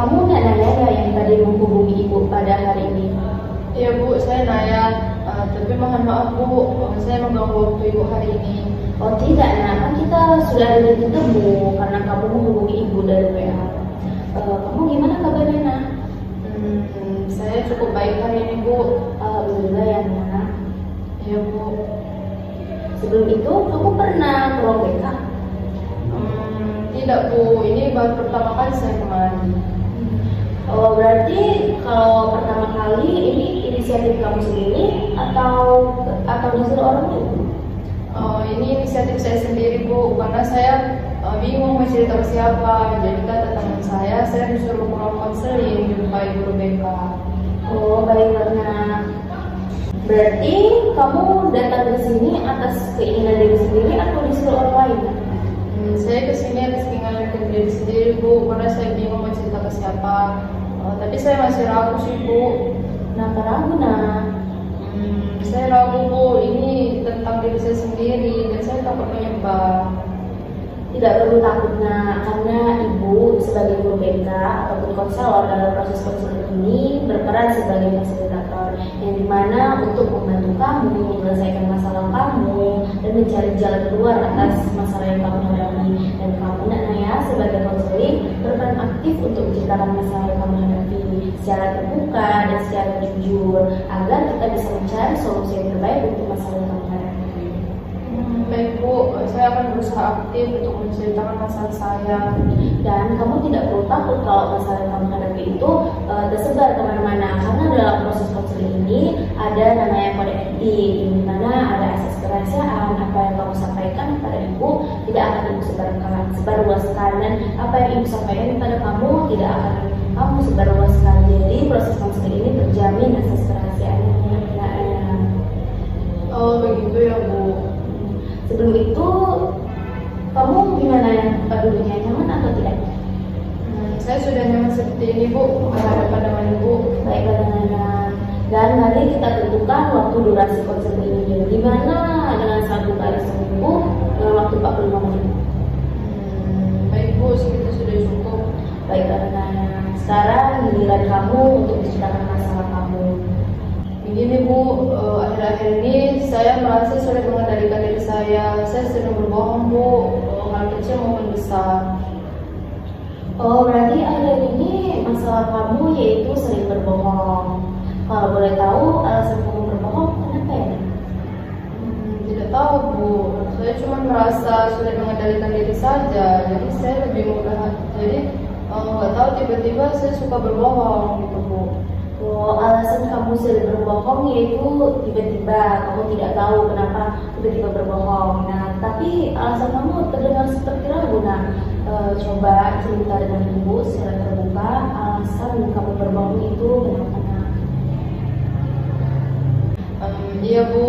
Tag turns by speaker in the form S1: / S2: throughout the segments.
S1: Kamu nggak nanya ya yang tadi menghubungi ibu pada hari ini?
S2: Iya Bu, saya nanya, tapi mohon maaf Bu, saya mengganggu waktu Ibu hari ini.
S1: Oh tidak, nah kan kita sudah ada titik temu karena kamu menghubungi ibu dari WA. Kamu gimana kabarnya nak?
S2: Saya cukup baik hari ini Bu.
S1: Alhamdulillah ya nak.
S2: Iya Bu.
S1: Sebelum itu kamu pernah ke ruang BK?
S2: Tidak Bu, ini baru pertama kali saya kemari.
S1: Oh berarti kalau pertama kali ini inisiatif kamu sendiri atau disuruh orang tua?
S2: Ini inisiatif saya sendiri Bu, karena saya bingung mau cerita ke siapa. Jadi kata teman saya disuruh pulang konseling jumpai guru BK.
S1: Oh baiklah nak. Berarti kamu datang ke sini atas keinginan diri sendiri atau disuruh orang lain?
S2: Saya kesini atas keinginan diri sendiri Bu, karena saya bingung mau cerita ke siapa. Tapi saya masih ragu sih Bu.
S1: Kenapa ragu nak?
S2: Saya ragu Bu, ini tentang diri saya sendiri dan saya takut menyebar.
S1: Tidak perlu takut nak, karena ibu sebagai guru BK ataupun konselor dalam proses konseling ini berperan sebagai fasilitator yang dimana untuk membantu kamu menyelesaikan masalah kamu dan mencari jalan keluar atas masalah yang kamu hadapi. Dan kamu nak Naya sebagai konseling berperan aktif untuk menceritakan masalah yang kamu hadapi secara terbuka dan secara jujur agar kita bisa mencari solusi yang terbaik untuk masalah yang kamu hadapi.
S2: Baik Bu, saya akan berusaha aktif untuk menceritakan masalah saya.
S1: Dan kamu tidak perlu takut kalau masalah yang kamu hadapi itu tersebar kemana-mana, karena dalam proses konseling ini ada namanya kode etik, di mana ada asas kerahasiaan. Apa yang kamu sampaikan kepada ibu tidak akan ibu sebarluaskan, dan apa yang ibu sampaikan kepada kamu tidak akan kamu sebarluaskan. Jadi proses konseling ini terjamin asas kerahasiaannya.
S2: Oh begitu ya Bu.
S1: Sebelum itu kamu gimana ya, tempat duduknya nyaman atau tidak?
S2: Saya sudah nyaman seperti ini Bu, berhadapan dengan Ibu.
S1: Baiklah dengan. Dan mari kita tentukan waktu durasi konseling ini. Di mana dengan 1 kali seminggu dengan waktu 45 menit.
S2: Baik Bu, segitu sudah cukup.
S1: Baiklah dengan. Sekarang giliran kamu untuk menceritakan masalah kamu.
S2: Begini Bu, akhir-akhir ini saya merasa sulit mengendalikan diri saya. Saya sering berbohong Bu, hal kecil maupun besar.
S1: Oh berarti akhir ini masalah kamu yaitu sering berbohong. Kalau boleh tahu alasan kamu berbohong kenapa ya?
S2: Tidak tahu Bu, saya cuma merasa sulit mengendalikan diri saja. Jadi saya lebih mudah. Jadi nggak tahu tiba-tiba saya suka berbohong gitu Bu.
S1: Oh, alasan kamu sering berbohong yaitu tiba-tiba kamu tidak tahu kenapa tiba-tiba berbohong. Nah, tapi alasan kamu terdengar seperti ragu. Nah, coba cerita dengan ibu secara terbuka alasan kamu berbohong itu kenapa?
S2: Iya Bu,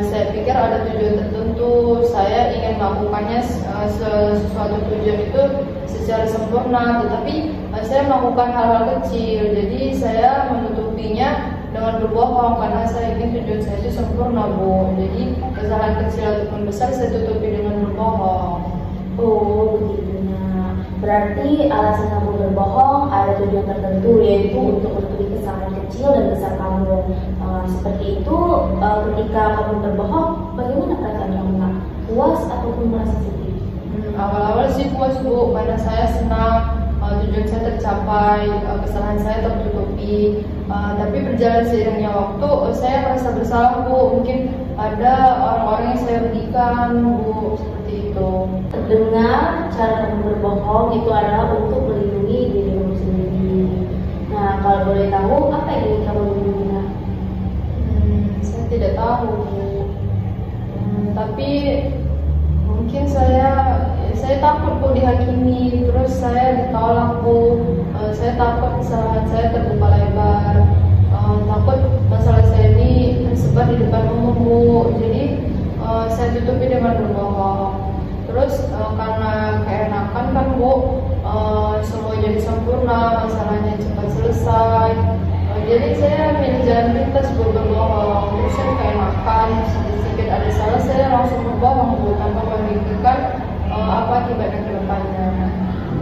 S2: saya pikir ada tujuan tertentu. Saya ingin melakukannya sesuatu tujuan itu secara sempurna, tetapi saya melakukan hal-hal kecil. Jadi saya menutupinya dengan berbohong karena saya ingin tujuan saya itu sempurna Bu. Jadi kesalahan kecil ataupun besar saya tutupi dengan berbohong.
S1: Oh begitu. Nah, berarti alasan kamu berbohong ada tujuan tertentu yaitu untuk menutupi kesalahan kecil dan besar kamu. Seperti itu, ketika kamu berbohong, bagaimana perasaan kamu? Puas ataupun merasa sedih?
S2: Awal-awal sih puas Bu, karena saya senang tujuan saya tercapai, kesalahan saya tertutupi. Tapi berjalan seiringnya waktu, saya merasa bersalah Bu. Mungkin ada orang-orang yang saya rugikan Bu, seperti itu.
S1: Terdengar cara kamu berbohong itu adalah untuk melindungi diri kamu sendiri. Nah, kalau boleh tahu apa yang ingin kamu lindungi?
S2: Saya tidak tahu Bu. Tapi mungkin saya takut Bu dihakimi, terus saya ditolak Bu. Saya takut kesalahan saya terbuka lebar, takut masalah saya ini tersebar di depan umum Bu. Jadi saya tutupi dengan berbohong. Terus karena keenakan kan Bu, semua jadi sempurna, masalahnya cepat selesai. Jadi saya milih jalan pintas Bu, berbohong. Terus saya keenakan, sedikit ada salah saya langsung berbohong Bu, tanpa memikirkan apa akibatnya ke depannya.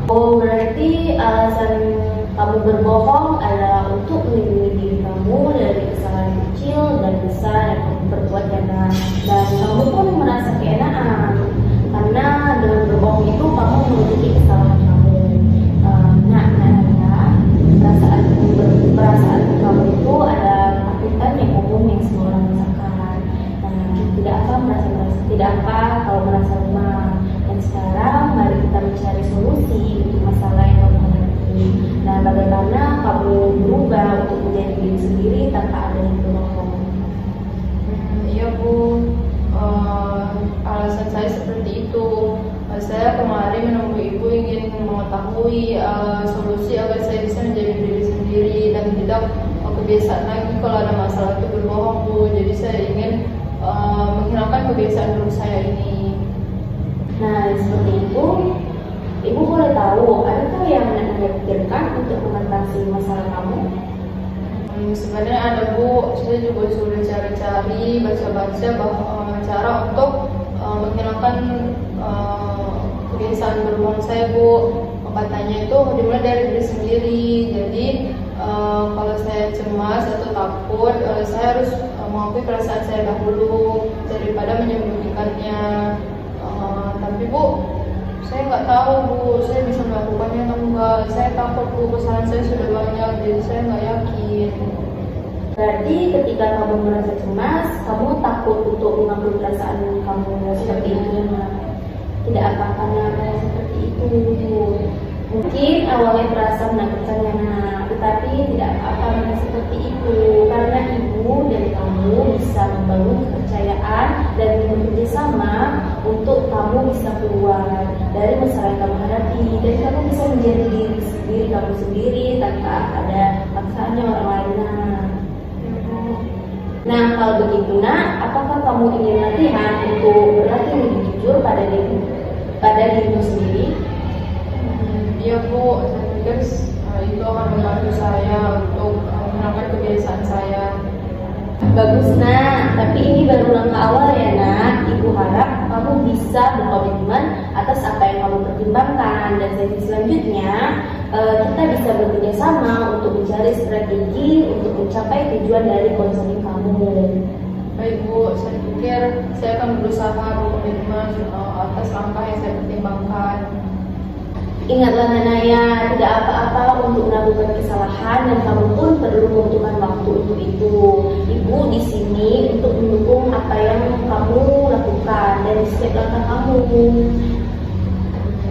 S1: Oh, berarti alasan kamu berbohong adalah untuk melindungi diri kamu dari kesalahan kecil dan besar yang kamu perbuat ya nak. Dan kamu pun merasa keenaan karena dengan berbohong itu kamu menutupi kesalahan kamu. Nak, perasaan kamu itu ada ketakutan yang umum yang semua orang rasakan. Tidak apa kalau merasa lemah. Dan sekarang mari kita mencari solusi untuk masalah yang kamu hadapi. Nah, bagaimana kamu berubah untuk menjadi diri sendiri tanpa ada yang berbohong?
S2: Iya Bu, alasan saya seperti itu. Saya kemarin menemui Ibu ingin mengetahui solusi agar saya bisa menjadi diri sendiri dan tidak kebiasaan lagi kalau ada masalah itu berbohong Bu. Jadi saya ingin menghilangkan kebiasaan buruk saya ini.
S1: Nah, seperti itu, Ibu boleh tahu adakah yang Anda pikirkan untuk mengatasi masalah kamu?
S2: Sebenarnya ada Bu, saya juga sudah cari-cari, baca-baca cara untuk menghilangkan kebiasaan berbohong saya Bu. Katanya itu dimulai dari diri sendiri. Jadi kalau saya cemas atau takut, saya harus mengakui perasaan saya dahulu daripada menyembunyikannya. Tapi Bu, saya nggak tahu Bu, saya bisa melakukannya atau enggak. Saya takut Bu, kesalahan saya sudah banyak, jadi saya nggak yakin.
S1: Berarti ketika kamu merasa cemas, kamu takut untuk mengakui perasaan kamu seperti itu. Tidak apa karena seperti itu. Mungkin awalnya terasa menakutkan ya nak, tetapi tidak apa-apa seperti itu. Karena ibu dan kamu bisa membangun kepercayaan dan bekerja sama untuk kamu bisa keluar dari masalah yang kamu hadapi dan kamu bisa menjadi diri sendiri kamu sendiri tanpa ada paksanya orang lain. Nah, kalau begitu nak, apakah kamu ingin latihan untuk berlatih lebih jujur pada dirimu sendiri?
S2: Iya Bu, saya pikir itu akan membantu saya untuk menangkan kebiasaan saya.
S1: Bagus nak, tapi ini baru langkah awal ya nak. Ibu harap kamu bisa berkomitmen atas apa yang kamu pertimbangkan dan sesi selanjutnya kita bisa bekerja sama untuk mencari strategi untuk mencapai tujuan dari konseling kamu.
S2: Baik Bu, saya pikir saya akan berusaha berkomitmen atas langkah yang saya pertimbangkan.
S1: Ingatlah Nanaya, tidak apa-apa untuk melakukan kesalahan dan kamu pun perlu membutuhkan waktu untuk itu. Ibu di sini untuk mendukung apa yang kamu lakukan dan setiap langkah kamu.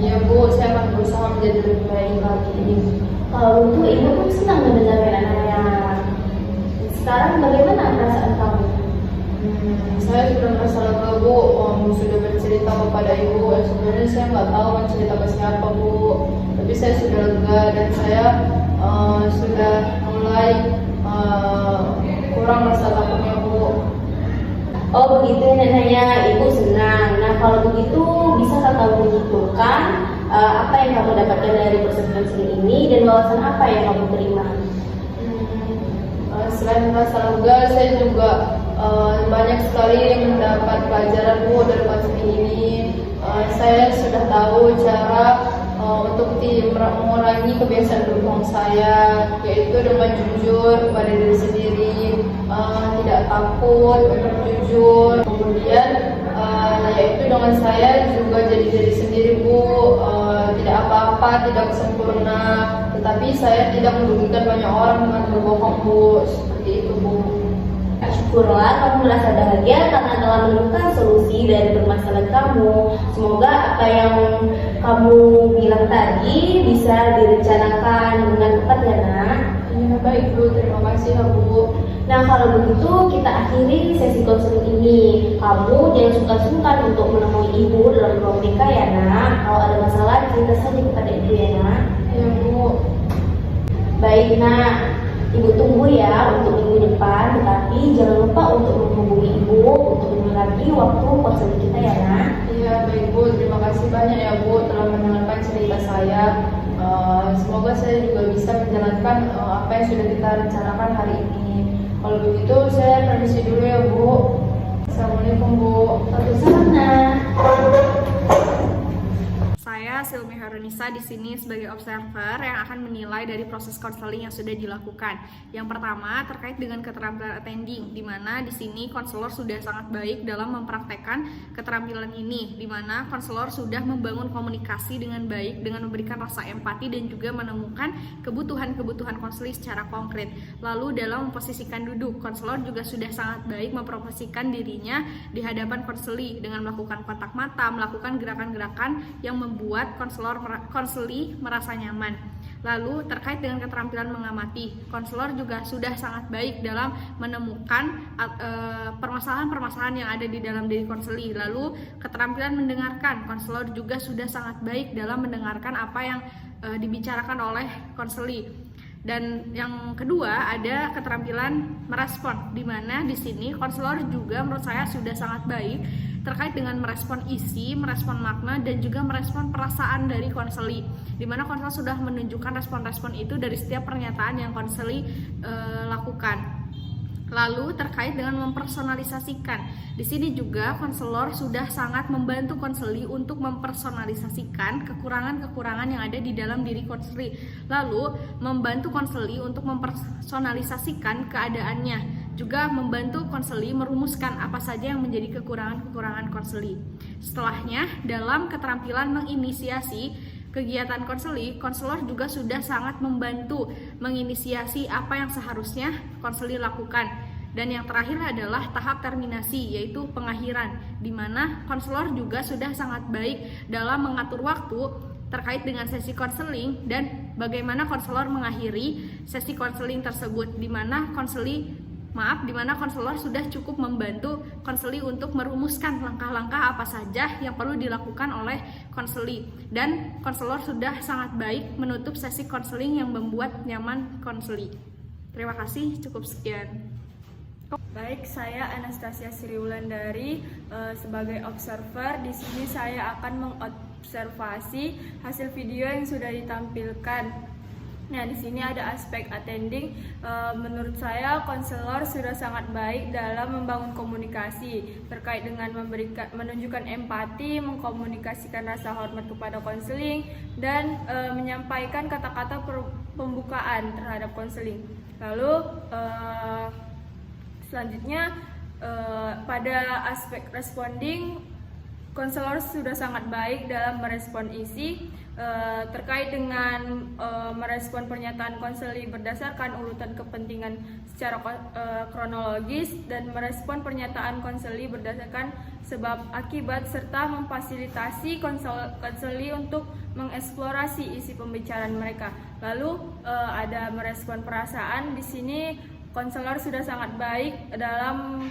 S2: Iya Bu, saya akan berusaha menjadi lebih baik lagi.
S1: Kalau itu ibu pun senang mendengarkan Nanaya. Sekarang bagaimana perasaan kamu?
S2: Saya sudah merasa lega Bu, sudah bercerita kepada Ibu. Sebenarnya saya nggak tahu cerita ke siapa Bu, tapi saya sudah lega dan saya sudah mulai kurang rasa takutnya Bu.
S1: Oh begitu ya Nanaya, ibu senang. Nah kalau begitu bisakah kamu menyimpulkan apa yang kamu dapatkan dari proses konseling ini dan wawasan apa yang kamu terima?
S2: Selain merasa lega, saya juga banyak sekali mendapat pelajaran Bu dari konseling ini. Saya sudah tahu cara untuk mengurangi kebiasaan berbohong saya, yaitu dengan jujur kepada diri sendiri, tidak takut untuk jujur. Kemudian yaitu dengan saya juga jadi diri sendiri Bu, tidak apa-apa, tidak sempurna, tetapi saya tidak merugikan banyak orang dengan berbohong Bu, seperti itu Bu.
S1: Syukurlah kamu merasa bahagia karena telah menemukan solusi dari permasalahan kamu. Semoga apa yang kamu bilang tadi bisa direncanakan dengan tepat ya nak.
S2: Ya, baik Bu, terima kasih ya Bu.
S1: Nah kalau begitu kita akhiri sesi konseling ini. Kamu jangan sungkan-sungkan untuk menemui ibu dalam ruang BK ya nak. Kalau ada masalah cerita saja kepada ibu ya nak.
S2: Ya Bu.
S1: Baik nak. Ibu tunggu ya untuk minggu depan, tetapi jangan lupa untuk menghubungi ibu untuk menyelami waktu konseling kita ya nak.
S2: Iya baik Bu, terima kasih banyak ya Bu telah mendengarkan cerita saya. Semoga saya juga bisa menjalankan apa yang sudah kita rencanakan hari ini. Kalau begitu saya permisi dulu ya Bu. Assalamualaikum Bu.
S1: Waalaikumsalam nak.
S3: Saya saya Silmi Harunisa di sini sebagai observer yang akan menilai dari proses konseling yang sudah dilakukan. Yang pertama terkait dengan keterampilan attending, di mana di sini konselor sudah sangat baik dalam mempraktekkan keterampilan ini, di mana konselor sudah membangun komunikasi dengan baik dengan memberikan rasa empati dan juga menemukan kebutuhan-kebutuhan konseling secara konkret. Lalu dalam memposisikan duduk, konselor juga sudah sangat baik mempromosikan dirinya di hadapan konseli dengan melakukan kontak mata, melakukan gerakan-gerakan yang membuat konseli merasa nyaman. Lalu terkait dengan keterampilan mengamati, konselor juga sudah sangat baik dalam menemukan permasalahan-permasalahan yang ada di dalam diri konseli. Lalu keterampilan mendengarkan, konselor juga sudah sangat baik dalam mendengarkan apa yang dibicarakan oleh konseli. Dan yang kedua ada keterampilan merespon, di mana di sini konselor juga menurut saya sudah sangat baik terkait dengan merespon isi, merespon makna, dan juga merespon perasaan dari konseli, di mana konselor sudah menunjukkan respon-respon itu dari setiap pernyataan yang konseli lakukan. Lalu terkait dengan mempersonalisasikan, di sini juga konselor sudah sangat membantu konseli untuk mempersonalisasikan kekurangan-kekurangan yang ada di dalam diri konseli. Lalu membantu konseli untuk mempersonalisasikan keadaannya, juga membantu konseli merumuskan apa saja yang menjadi kekurangan-kekurangan konseli. Setelahnya, dalam keterampilan menginisiasi kegiatan konseli, konselor juga sudah sangat membantu menginisiasi apa yang seharusnya konseli lakukan. Dan yang terakhir adalah tahap terminasi, yaitu pengakhiran, di mana konselor juga sudah sangat baik dalam mengatur waktu terkait dengan sesi konseling dan bagaimana konselor mengakhiri sesi konseling tersebut, di mana konselor sudah cukup membantu konseli untuk merumuskan langkah-langkah apa saja yang perlu dilakukan oleh konseli, dan konselor sudah sangat baik menutup sesi konseling yang membuat nyaman konseli. Terima kasih, cukup sekian.
S4: Baik, saya Anastasia Sriwulandari sebagai observer. Di sini saya akan mengobservasi hasil video yang sudah ditampilkan. Nah, di sini ada aspek attending. Menurut saya konselor sudah sangat baik dalam membangun komunikasi terkait dengan menunjukkan empati, mengkomunikasikan rasa hormat kepada konseling, dan menyampaikan kata-kata pembukaan terhadap konseling. Lalu selanjutnya pada aspek responding, konselor sudah sangat baik dalam merespon isi terkait dengan merespon pernyataan konseli berdasarkan urutan kepentingan secara kronologis, dan merespon pernyataan konseli berdasarkan sebab akibat, serta memfasilitasi konseli untuk mengeksplorasi isi pembicaraan mereka. Lalu ada merespon perasaan. Di sini konselor sudah sangat baik dalam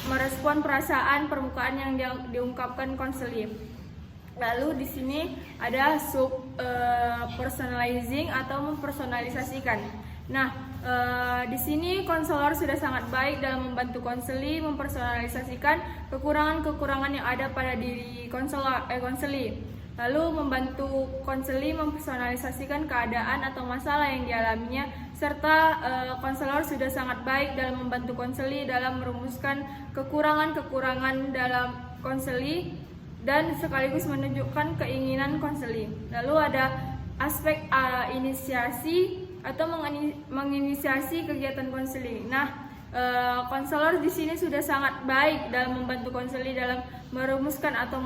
S4: merespon perasaan permukaan yang diungkapkan konseli. Lalu di sini ada personalizing atau mempersonalisasikan. Nah, di sini konselor sudah sangat baik dalam membantu konseli mempersonalisasikan kekurangan-kekurangan yang ada pada diri konseli. Lalu membantu konseli mempersonalisasikan keadaan atau masalah yang dialaminya, serta konselor sudah sangat baik dalam membantu konseli dalam merumuskan kekurangan-kekurangan dalam konseli dan sekaligus menunjukkan keinginan konseli. Lalu ada aspek inisiasi atau menginisiasi kegiatan konseli. Nah, konselor di sini sudah sangat baik dalam membantu konseli dalam merumuskan atau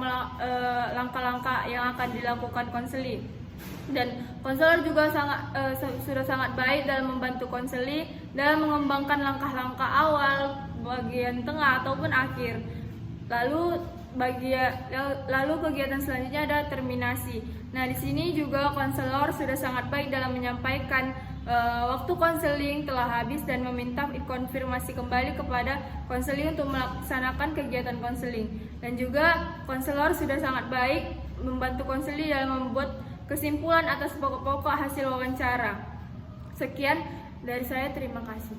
S4: langkah-langkah yang akan dilakukan konseli. Dan konselor juga sudah sangat baik dalam membantu konseli dalam mengembangkan langkah-langkah awal, bagian tengah ataupun akhir. Lalu kegiatan selanjutnya ada terminasi. Nah, di sini juga konselor sudah sangat baik dalam menyampaikan waktu konseling telah habis dan meminta konfirmasi kembali kepada konseling untuk melaksanakan kegiatan konseling. Dan juga konselor sudah sangat baik membantu konseling dalam membuat kesimpulan atas pokok-pokok hasil wawancara. Sekian dari saya, terima kasih.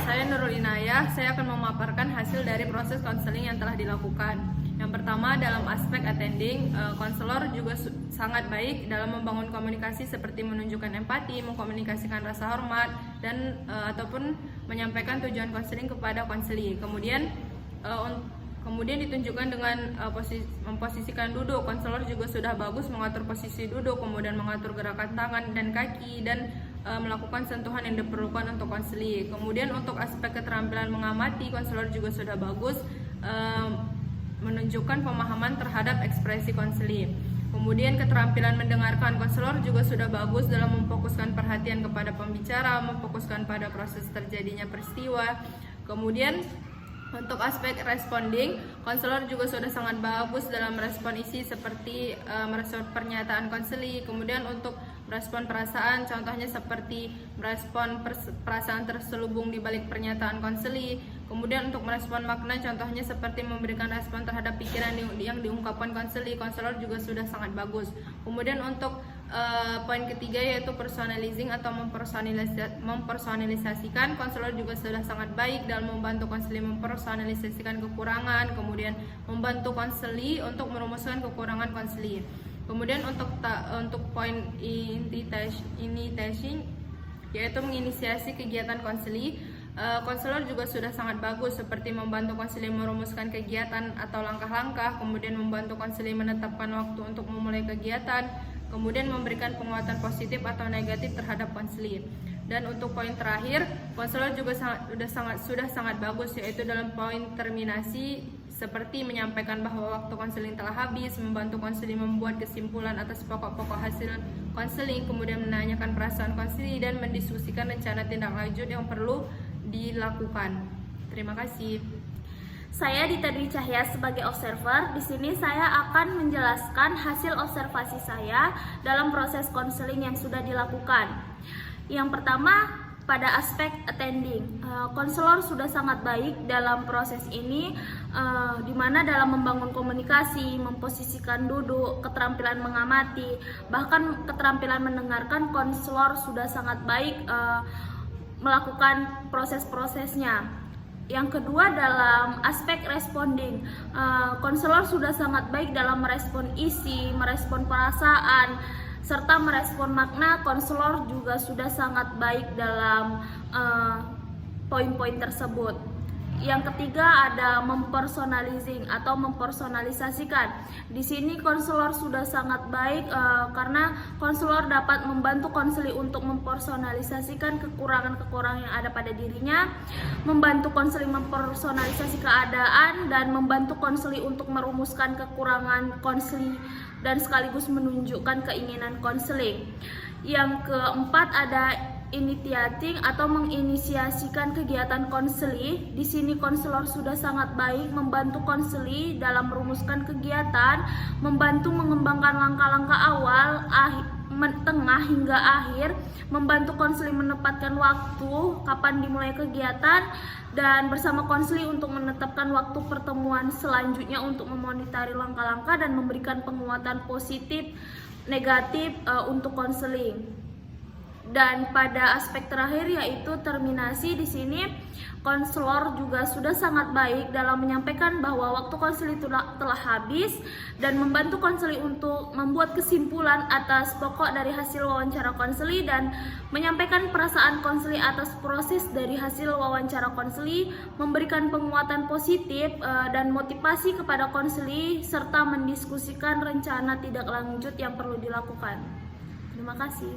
S3: Saya Nurul Inayah, saya akan memaparkan hasil dari proses konseling yang telah dilakukan. Yang pertama, dalam aspek attending, konselor juga sangat baik dalam membangun komunikasi seperti menunjukkan empati, mengkomunikasikan rasa hormat, dan ataupun menyampaikan tujuan konseling kepada konseli. Kemudian
S4: Kemudian ditunjukkan dengan memposisikan duduk. Konselor juga sudah bagus mengatur posisi duduk, kemudian mengatur gerakan tangan dan kaki, dan melakukan sentuhan yang diperlukan untuk konseling. Kemudian untuk aspek keterampilan mengamati, konselor juga sudah bagus menunjukkan pemahaman terhadap ekspresi konseling. Kemudian keterampilan mendengarkan, konselor juga sudah bagus dalam memfokuskan perhatian kepada pembicara, memfokuskan pada proses terjadinya peristiwa. Kemudian untuk aspek responding, konselor juga sudah sangat bagus dalam merespon isi seperti merespon pernyataan konseling. Kemudian untuk merespon perasaan, contohnya seperti merespon perasaan terselubung di balik pernyataan konseling. Kemudian untuk merespon makna, contohnya seperti memberikan respon terhadap pikiran yang diungkapkan konseling. Konselor juga sudah sangat bagus. Kemudian untuk poin ketiga yaitu personalizing atau mempersonalisasikan, konselor juga sudah sangat baik dalam membantu konseling mempersonalisasikan kekurangan, kemudian membantu konseling untuk merumuskan kekurangan konseling. Kemudian untuk poin initiation yaitu menginisiasi kegiatan konseling, konselor juga sudah sangat bagus seperti membantu konseling merumuskan kegiatan atau langkah-langkah, kemudian membantu konseling menetapkan waktu untuk memulai kegiatan, kemudian memberikan penguatan positif atau negatif terhadap konseling. Dan untuk poin terakhir, konselor juga sudah sangat bagus yaitu dalam poin terminasi, seperti menyampaikan bahwa waktu konseling telah habis, membantu konseling membuat kesimpulan atas pokok-pokok hasil konseling, kemudian menanyakan perasaan konseling dan mendiskusikan rencana tindak lanjut yang perlu dilakukan. Terima kasih.
S1: Saya Dita Dwi Cahya sebagai observer. Di sini saya akan menjelaskan hasil observasi saya dalam proses konseling yang sudah dilakukan. Yang pertama, pada aspek attending, konselor sudah sangat baik dalam proses ini, di mana dalam membangun komunikasi, memposisikan duduk, keterampilan mengamati, bahkan keterampilan mendengarkan, konselor sudah sangat baik melakukan proses-prosesnya. Yang kedua, dalam aspek responding, konselor sudah sangat baik dalam merespon isi, merespon perasaan, serta merespon makna. Konselor juga sudah sangat baik dalam poin-poin tersebut. Yang ketiga ada mempersonalizing atau mempersonalisasikan. Di sini konselor sudah sangat baik karena konselor dapat membantu konseling untuk mempersonalisasikan kekurangan-kekurangan yang ada pada dirinya, membantu konseling mempersonalisasi keadaan, dan membantu konseling untuk merumuskan kekurangan konseling dan sekaligus menunjukkan keinginan konseling. Yang keempat ada initiating atau menginisiasikan kegiatan konseling. Di sini konselor sudah sangat baik membantu konseling dalam merumuskan kegiatan, membantu mengembangkan langkah-langkah awal, tengah hingga akhir, membantu konseling menempatkan waktu kapan dimulai kegiatan, dan bersama konseling untuk menetapkan waktu pertemuan selanjutnya untuk memonitari langkah-langkah dan memberikan penguatan positif negatif untuk konseling. Dan pada aspek terakhir yaitu terminasi, di sini konselor juga sudah sangat baik dalam menyampaikan bahwa waktu konseling telah habis dan membantu konseling untuk membuat kesimpulan atas pokok dari hasil wawancara konseling dan menyampaikan perasaan konseling atas proses dari hasil wawancara konseling, memberikan penguatan positif dan motivasi kepada konseling serta mendiskusikan rencana tindak lanjut yang perlu dilakukan. Terima kasih.